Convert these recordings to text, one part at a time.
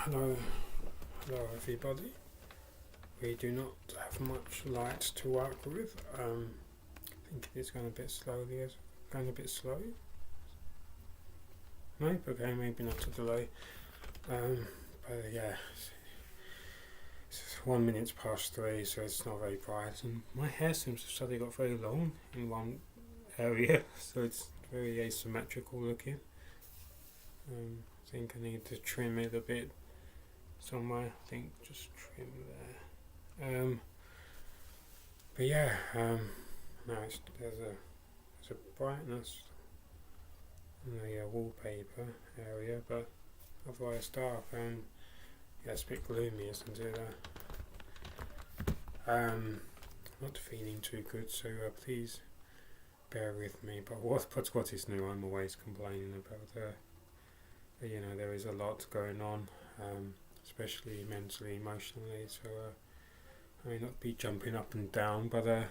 Hello, hello everybody. We do not have much light to work with. I think it's going a bit slowly. It's going a bit slow. Maybe okay, maybe not a delay. But yeah, it's 1 minute past 3, so it's not very bright. And my hair seems to have suddenly got very long in one area, so it's very asymmetrical looking. I think I need to trim it a bit somewhere. I think just trim there. But yeah, no, there's a brightness in the wallpaper area, but otherwise dark. Yeah, it's a bit gloomy, isn't it? Not feeling too good, so please bear with me. But what is new? I'm always complaining about. There is a lot going on. Especially mentally, emotionally, so I may not be jumping up and down, but I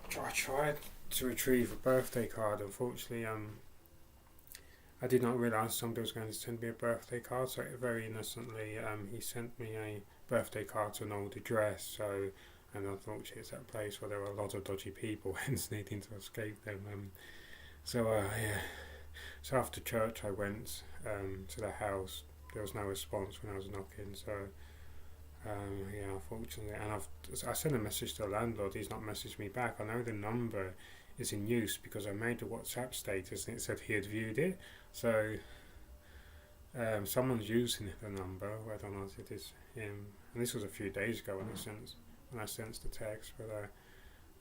tried to retrieve a birthday card. Unfortunately, I did not realise somebody was going to send me a birthday card, so very innocently he sent me a birthday card to an old address, and unfortunately it's that place where there are a lot of dodgy people, hence needing to escape them. So after church I went to the house. There was no response when I was knocking, so unfortunately, and I sent a message to the landlord. He's not messaged me back. I know the number is in use because I made the WhatsApp status and it said he had viewed it. So someone's using the number. I don't know if it is him. And this was a few days ago when I sent the text. But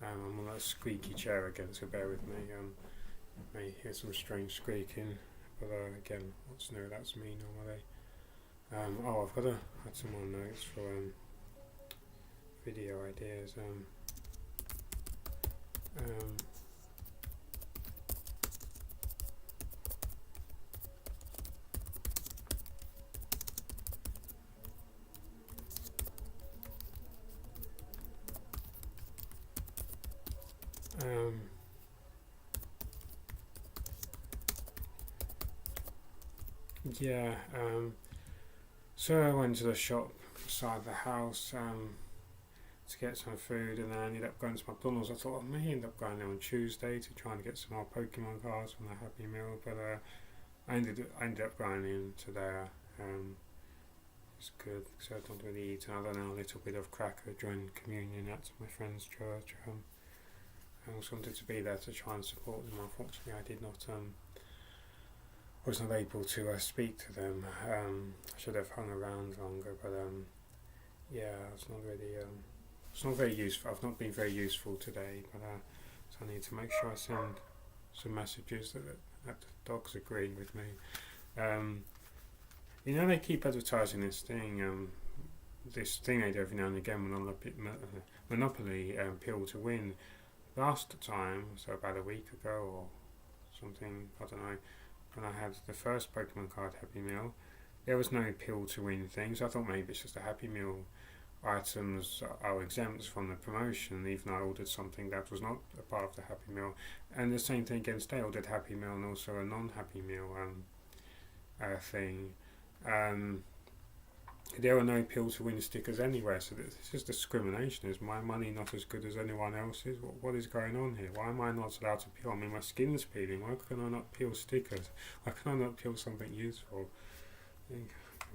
I'm on a squeaky chair again, so bear with me. You may hear some strange squeaking. But again, what's new? That's me normally. I've got to add some more notes for video ideas. So I went to the shop beside the house to get some food, and then I ended up going to McDonald's. I thought I may end up going there on Tuesday to try and get some more Pokemon cards from the Happy Meal, but I ended up going into there. It's good because I don't really eat, and I don't know, a little bit of cracker during communion at my friend's church. I also wanted to be there to try and support them. Unfortunately, I did not. I was not able to speak to them. I should have hung around longer, but it's not really. It's not very useful. I've not been very useful today, but so I need to make sure I send some messages that the dog's agreeing with me. They keep advertising this thing. This thing they do every now and again, Monopoly Pill to Win. Last time, so about a week ago or something, I don't know. When I had the first Pokemon card Happy Meal, there was no pill to win thing, so I thought maybe it's just the Happy Meal items are exempt from the promotion, even though I ordered something that was not a part of the Happy Meal. And the same thing again, I ordered Happy Meal and also a non-Happy Meal thing. There are no pill to win stickers anywhere, so it's just discrimination. Is my money not as good as anyone else's? What is going on here? Why am I not allowed to peel? I mean, my skin's peeling. Why can I not peel stickers? Why can I not peel something useful? I think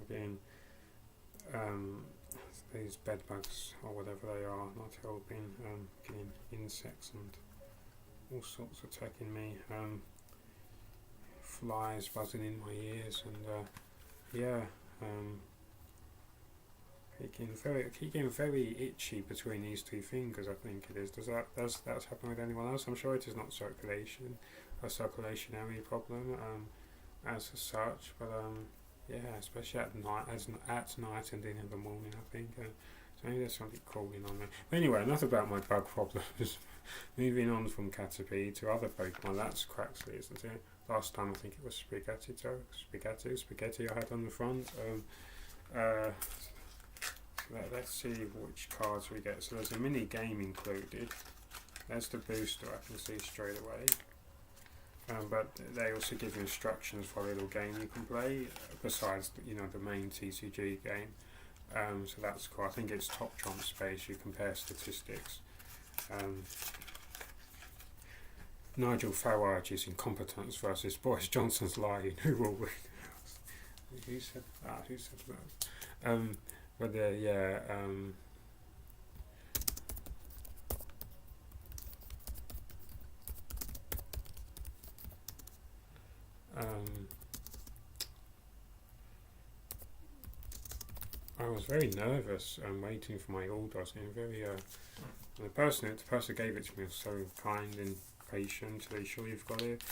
again, these bed bugs or whatever they are not helping. Getting insects and all sorts attacking me. Flies buzzing in my ears and keep getting very itchy between these two fingers. I think it is. Does that happen with anyone else? I'm sure it is not a circulationary problem as such, but especially at night and in the morning. I think so. Maybe there's something crawling on me. But anyway, enough about my bug problems. Moving on from Caterpie to other Pokemon. That's Craxley, isn't it? Last time I think it was Spaghetti I had on the front. Let's see which cards we get. So there's a mini game included. There's the booster I can see straight away. But they also give you instructions for a little game you can play besides the main TCG game. So that's cool. I think it's top trump space. You compare statistics. Nigel Farage's incompetence versus Boris Johnson's lying. Who will win? Who said that? Who said that? But yeah. I was very nervous waiting for my order. I was getting very the person who gave it to me was so kind and patient. Are you sure you've got it?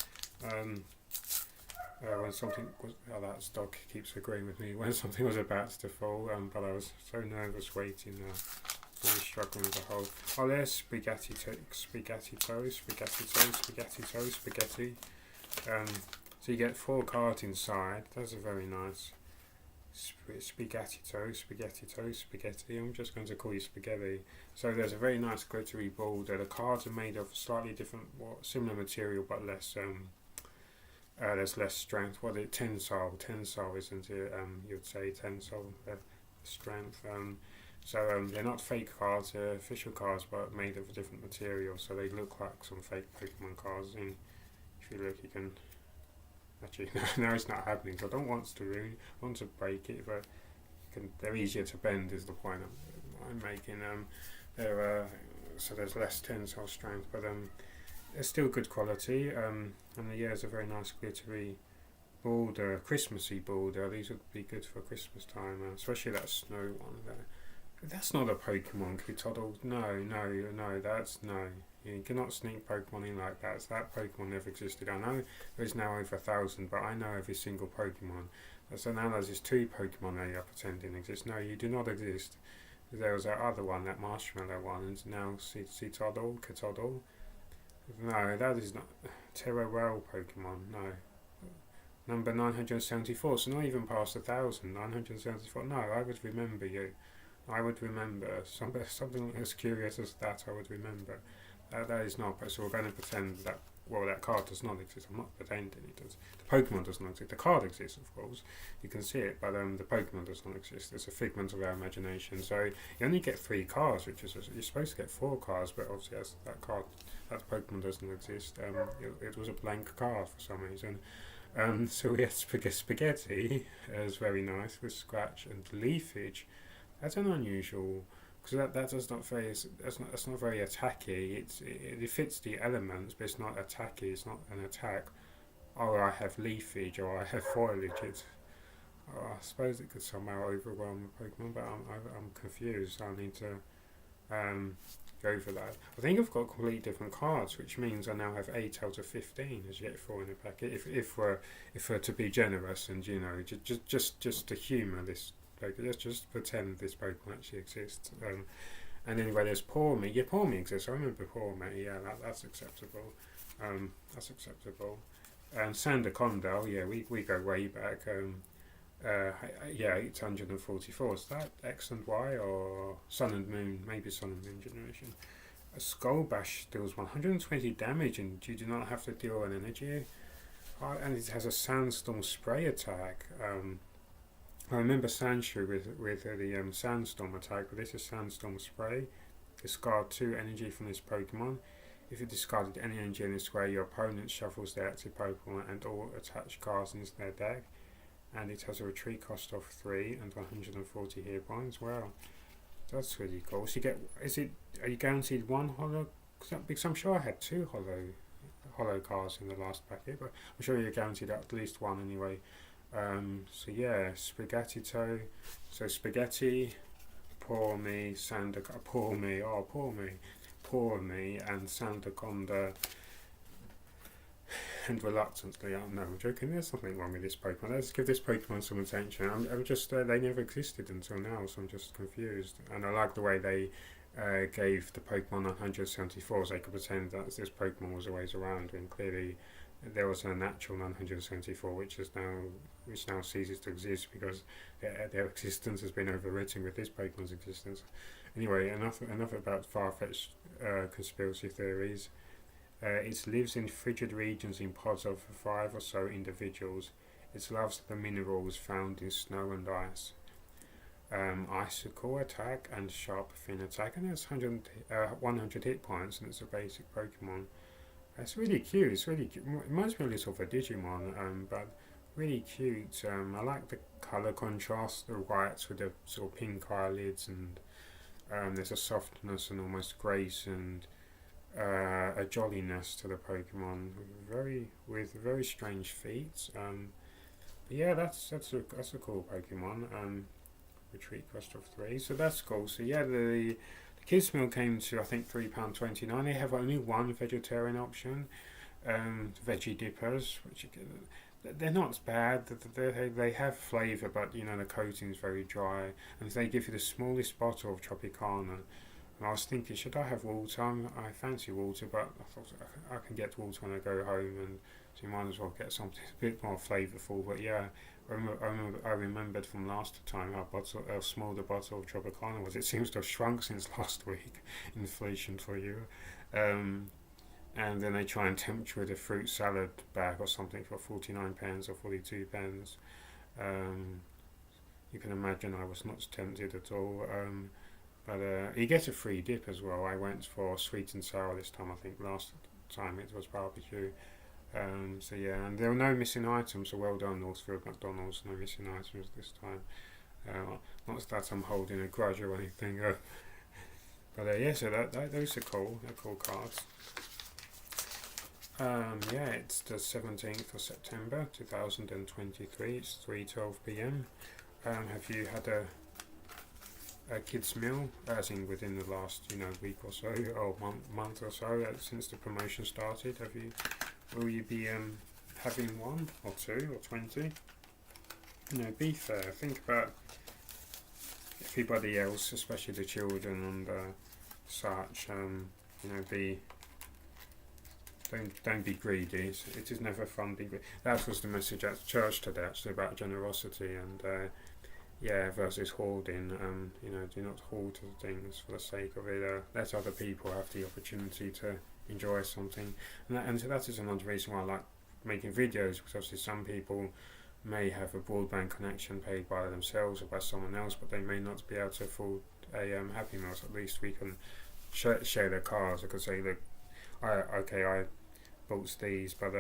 When something was, that dog keeps agreeing with me. When something was about to fall, but I was so nervous waiting. Really struggling with the whole. Oh, there's spaghetti toast. So you get 4 cards inside. That's a very nice. Spaghetti toast. I'm just going to call you spaghetti. So there's a very nice glittery border. The cards are made of slightly different, similar material, but less. There's less strength. Tensile, isn't it? You'd say tensile strength. So they're not fake cards. They're official cards, but made of a different material. So they look like some fake Pokemon cards. And if you look, you can. Actually, no, it's not happening. So I don't want to break it, but they're easier to bend. Is the point I'm making. So there's less tensile strength, but they're still good quality. And it's a very nice glittery border, Christmassy border. These would be good for Christmas time, especially that snow one there. That's not a Pokemon, Kutodle. No, that's no. You cannot sneak Pokemon in like that. So that Pokemon never existed. I know there's now over 1,000, but I know every single Pokemon. So now there's 2 Pokemon that you're pretending exist. No, you do not exist. There was that other one, that marshmallow one, and now Kitodle. No, that is not Terrawell Pokemon. No. Number 974, so not even past 1,000. 974. No, I would remember you. I would remember something as curious as that. I would remember. That is not. So we're going to pretend that that card does not exist. I'm not pretending it does. The Pokemon does not exist. The card exists, of course. You can see it, but the Pokemon does not exist. It's a figment of our imagination. So you only get 3 cards, which is you're supposed to get 4 cards, but obviously that Pokemon doesn't exist. It was a blank card for some reason. So we had spaghetti. Is very nice with scratch and leafage. That's an unusual, because that's not very attacky. It fits the elements, but it's not attacky. It's not an attack. Or I have leafage, or I have foliage. I suppose it could somehow overwhelm the Pokemon, but I'm confused. I need to go for that. I think I've got completely different cards, which means I now have 8 out of 15 as you get 4 in a packet. If we're to be generous and just to humour this. Let's just pretend this Pokemon actually exists. And anyway, there's Poor Me. Yeah, Poor Me exists. I remember Poor Me. Yeah, that's acceptable. That's acceptable. And Sandaconda. Yeah, we go way back. 844. Is that X and Y or Sun and Moon? Maybe Sun and Moon generation. A Skull Bash deals 120 damage, and you do not have to deal an energy. And it has a Sandstorm Spray attack. I remember Sandshrew with the Sandstorm attack, but this is Sandstorm Spray. Discard 2 energy from this Pokemon. If you discarded any energy in this way, your opponent shuffles their active Pokemon and all attached cards into their deck. And it has a retreat cost of 3 and 140 hit points. Wow, that's really cool. So are you guaranteed 1 holo? Because I'm sure I had 2 holo cards in the last packet, but I'm sure you're guaranteed at least 1 anyway. Spaghetti toe. So spaghetti, Poor Me, and Sandaconda. And reluctantly, I'm joking. There's something wrong with this Pokemon. Let's give this Pokemon some attention. I'm just they never existed until now, so I'm just confused. And I like the way they gave the Pokemon 174, so they could pretend that this Pokemon was always around, when clearly there was a natural 974 which now ceases to exist because their existence has been overwritten with this Pokemon's existence. Anyway, enough about far-fetched conspiracy theories. It lives in frigid regions in pods of 5 or so individuals. It loves the minerals found in snow and ice. Icicle attack and sharp fin attack, and it's 100 hit points, and it's a basic Pokemon. It's really cute. It's really cute. It reminds me a little of a Digimon, but really cute. I like the colour contrast, the whites with the sort of pink eyelids, and there's a softness and almost grace and a jolliness to the Pokemon, with very strange feet. But yeah, that's a cool Pokemon. Retreat cost of 3, so that's cool. So yeah, the kids meal came to I think £3.29. They have only one vegetarian option, veggie dippers, which they're not bad. They have flavour, but you know the coating's very dry, and they give you the smallest bottle of Tropicana. And I was thinking, should I have water? I fancy water, but I thought I can get water when I go home, and so you might as well get something a bit more flavourful. But yeah, I remembered from last time how small the bottle of Tropicana was. It seems to have shrunk since last week. Inflation for you. And then they try and tempt you with a fruit salad bag or something for 49 pence or 42 pence. You can imagine I was not tempted at all. But you get a free dip as well. I went for sweet and sour this time. I think last time it was barbecue. So yeah, and there were no missing items, so well done Northfield McDonald's, no missing items this time. Not that I'm holding a grudge or anything, but yeah, so those are cool, they're cool cards. Yeah, it's the 17th of September 2023, it's 3:12 p.m. Have you had a kids meal, as in within the last week or so, or month or so, since the promotion started? Will you be having 1 or 2 or 20? Be fair. Think about everybody else, especially the children and such. Don't be greedy. It is never fun being greedy. That was the message at church today, actually, about generosity and versus hoarding. Do not hoard things for the sake of it. Let other people have the opportunity to enjoy something, and so that is another reason why I like making videos, because obviously some people may have a broadband connection paid by themselves or by someone else, but they may not be able to afford a Happy Meal. So at least we can share their cars. I could say that I bought these, but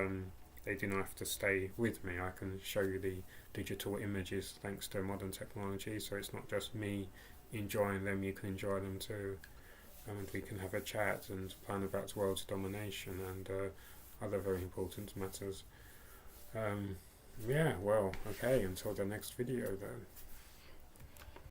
they do not have to stay with me. I can show you the digital images thanks to modern technology, so it's not just me enjoying them, you can enjoy them too. And we can have a chat and plan about world domination and other very important matters. Okay, until the next video then.